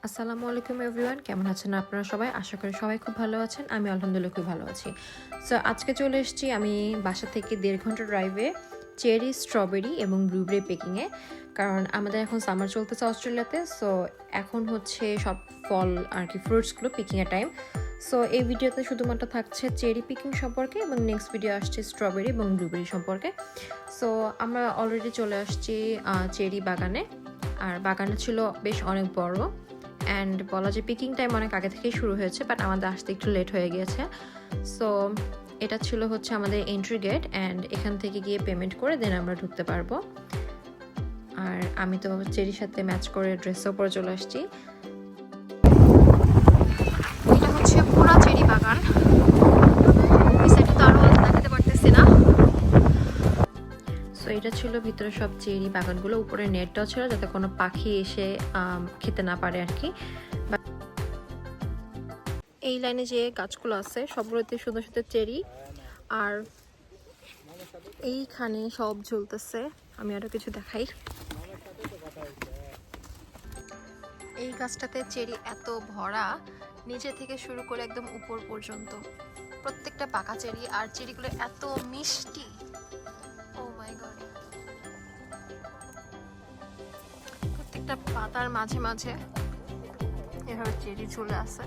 আসসালামু আলাইকুম এভরিওয়ান, কেমন আছেন আপনারা সবাই? আশা করি সবাই খুব ভালো আছেন। আমি আলহামদুলিল্লাহ খুব ভালো আছি। সো আজকে চলে এসেছি আমি বাসা থেকে 1.5 ঘন্টা ড্রাইভে চেরি, স্ট্রবেরি এবং ব্লুবেরি পিকিংয়ে। কারণ আমাদের এখন সামার চলতেছে অস্ট্রেলিয়াতে। সো এখন হচ্ছে সব ফল আর কি ফ্রুটসগুলো পিকিংয়ের টাইম। সো এই ভিডিওতে শুধুমাত্র থাকছে চেরি পিকিং সম্পর্কে এবং নেক্সট ভিডিও আসছে স্ট্রবেরি এবং ব্লুবেরি সম্পর্কে। সো আমরা অলরেডি চলে আসছি চেরি বাগানে। আর বাগানটা ছিল বেশ অনেক বড় অ্যান্ড বলা যে পিকিং টাইম অনেক আগে থেকেই শুরু হয়েছে, বাট আমাদের আসতে একটু লেট হয়ে গিয়েছে। সো এটা ছিল হচ্ছে আমাদের এন্ট্রি গেট, অ্যান্ড এখান থেকে গিয়ে পেমেন্ট করে দেন আমরা ঢুকতে পারবো। আর আমি তো চেরির সাথে ম্যাচ করে ড্রেসও পরে চলে আসছি। এটা হচ্ছে পুরা চেরি বাগান, এই সাইডে তো আরো দেখাতে পারতেছি না। সো এটা ছিল ভিতরে সব চেরি বাগানগুলো, উপরে নেটটাও ছিল যাতে কোনো পাখি এসে খেতে না পারে আর কি। এই লাইনে যে গাছগুলো আছে সবগুলোতে সুন্দর সুন্দর চেরি, আর এইখানে সব ঝুলতেছে। আমি আরো কিছু দেখাই। এই গাছটাতে চেরি এত ভরা, নিচে থেকে শুরু করে একদম উপর পর্যন্ত প্রত্যেকটা পাকা চেরি, আর চেরিগুলো এত মিষ্টি। ও মাই গড, প্রত্যেকটা পাতার মাঝে মাঝে এভাবে চেরি ঝুলে আছে।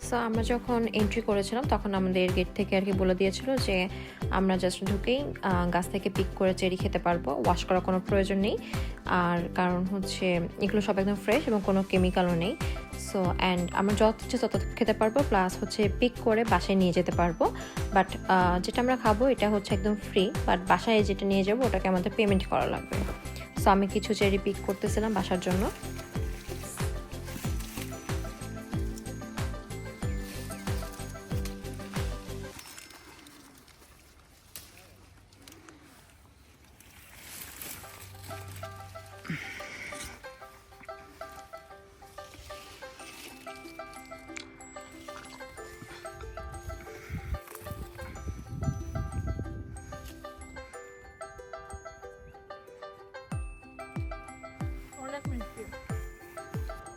সো আমরা যখন এন্ট্রি করেছিলাম তখন আমাদের গেট থেকে আর কি বলে দিয়েছিল যে আমরা জাস্ট ঢুকেই গাছ থেকে পিক করে চেরি খেতে পারবো, ওয়াশ করার কোনো প্রয়োজন নেই। আর কারণ হচ্ছে এগুলো সব একদম ফ্রেশ এবং কোনো কেমিক্যালও নেই। সো অ্যান্ড আমরা যত ইচ্ছে তত খেতে পারবো, প্লাস হচ্ছে পিক করে বাসায় নিয়ে যেতে পারবো। বাট যেটা আমরা খাবো এটা হচ্ছে একদম ফ্রি, বাট বাসায় যেটা নিয়ে যাবো ওটাকে আমাদের পেমেন্ট করা লাগবে। সো আমি কিছু চেরি পিক করতেছিলাম বাসার জন্য।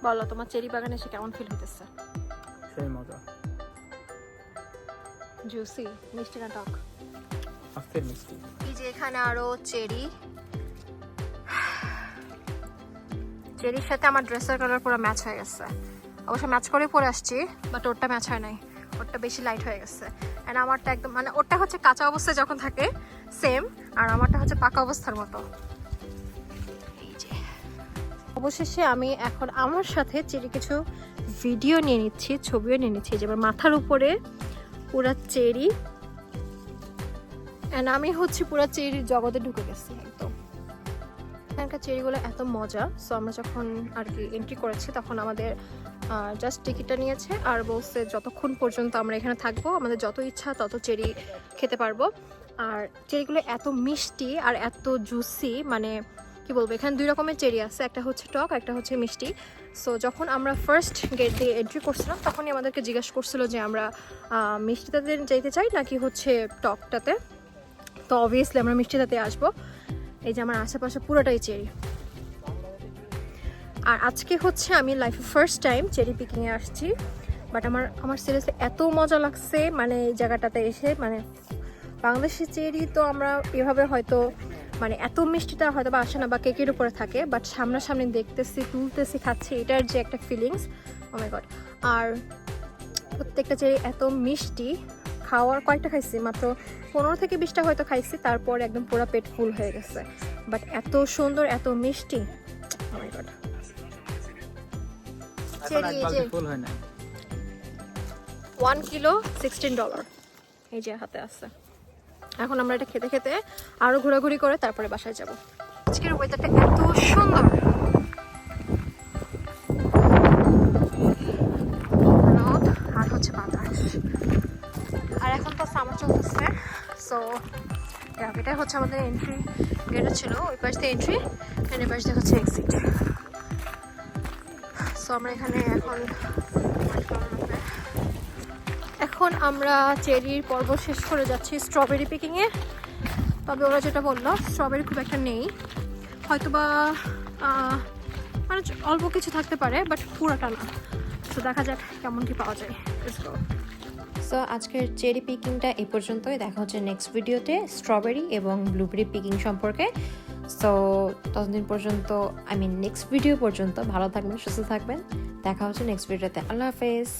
বলো তোমার চেরি বাগানে এসে কেমন ফিল হইতেছে? সেই মজা। জুসি, মিষ্টি না টক? আজকের মিষ্টি। এই যে এখানে আরো চেরি, চেরির সাথে আমার ড্রেসের কালার পুরো ম্যাচ হয়ে গেছে। অবশ্য ম্যাচ করে পরে আসছি, বাট ওরটা ম্যাচ হয় নাই, ওরটা বেশি লাইট হয়ে গেছে। অ্যান্ড আমারটা একদম মানে ওরটা হচ্ছে কাঁচা অবস্থায় যখন থাকে সেম, আর আমারটা হচ্ছে পাকা অবস্থার মতো। এই যে অবশেষে আমি এখন আমার সাথে চেরি কিছু ভিডিও নিয়ে নিচ্ছি, ছবিও নিয়ে নিচ্ছি। যে আমার মাথার উপরে পুরা চেরি, অ্যান্ড আমি হচ্ছে পুরা চেরির জগতে ঢুকে গেছি একদম। এখানকার চেরিগুলো এত মজা। সো আমরা যখন আর কি এন্ট্রি করেছি তখন আমাদের জাস্ট টিকিটটা নিয়েছে আর বলছে যতক্ষণ পর্যন্ত আমরা এখানে থাকবো আমাদের যত ইচ্ছা তত চেরি খেতে পারবো। আর চেরিগুলো এত মিষ্টি আর এত জুসি, মানে কি বলবো, এখানে দুই রকমের চেরি আছে, একটা হচ্ছে টক, একটা হচ্ছে মিষ্টি। সো যখন আমরা ফার্স্ট গেট দিয়ে এন্ট্রি করছিলাম তখনই আমাদেরকে জিজ্ঞাসা করছিল যে আমরা মিষ্টিটাতে যেতে চাই নাকি হচ্ছে টকটাতে। তো অবভিয়াসলি আমরা মিষ্টিটাতে আসবো। এই যে আমার আশেপাশে পুরোটাই চেরি। আর আজকে হচ্ছে আমি লাইফে ফার্স্ট টাইম চেরি পিকিংয়ে আসছি, বাট আমার সিরিয়াসলি এত মজা লাগছে মানে এই জায়গাটাতে এসে। মানে বাংলাদেশের চেরি তো আমরা এভাবে হয়তো মানে এত মিষ্টিটা হয়তো বা আসে না বা কেকের উপরে থাকে, বাট সামনাসামনি দেখতেছি, তুলতেছি, খাচ্ছি, এটার যে একটা ফিলিংস, ও মাই গড। আর প্রত্যেকটা চেরি এত মিষ্টি, খাওয়ার কয়েকটা খাইছি মাত্র 15 থেকে 20টা হয়তো খাইছি, তারপর একদম পুরো পেট ফুল হয়ে গেছে। বাট এত সুন্দর, এত মিষ্টি, ও মাই গড। চেরি এই যে ফুল হয় না। 1 কিলো $16 এই যে হাতে আছে। এখন আমরা এটা খেতে খেতে আরো ঘোরাঘুরি করে তারপরে বাসায় যাব। আজকের ওয়েদারটা এত সুন্দর, রোদ আর হচ্ছে বাতাস, আর এখন তো সামার চলতেছে। সো এটাই হচ্ছে আমাদের এন্ট্রি গেটে ছিল, ওই পাশ দিয়ে এন্ট্রি, এর পাশ দিয়ে হচ্ছে এক্সিট। সো আমরা এখানে এখন আমরা চেরির পর্ব শেষ করে যাচ্ছি স্ট্রবেরি পিকিংয়ে। তবে ওরা যেটা বললো স্ট্রবেরি খুব একটা নেই, হয়তোবা মানে অল্প কিছু থাকতে পারে, বাট পুরোটা না। তো দেখা যাক কেমন কি পাওয়া যায়। Let's go. সো আজকের চেরি পিকিংটা এই পর্যন্তই। দেখা হচ্ছে নেক্সট ভিডিওতে স্ট্রবেরি এবং ব্লুবেরি পিকিং সম্পর্কে। সো ততদিন পর্যন্ত নেক্সট ভিডিও পর্যন্ত ভালো থাকবেন, সুস্থ থাকবেন। দেখা হচ্ছে নেক্সট ভিডিওতে। আল্লাহ হাফেজ।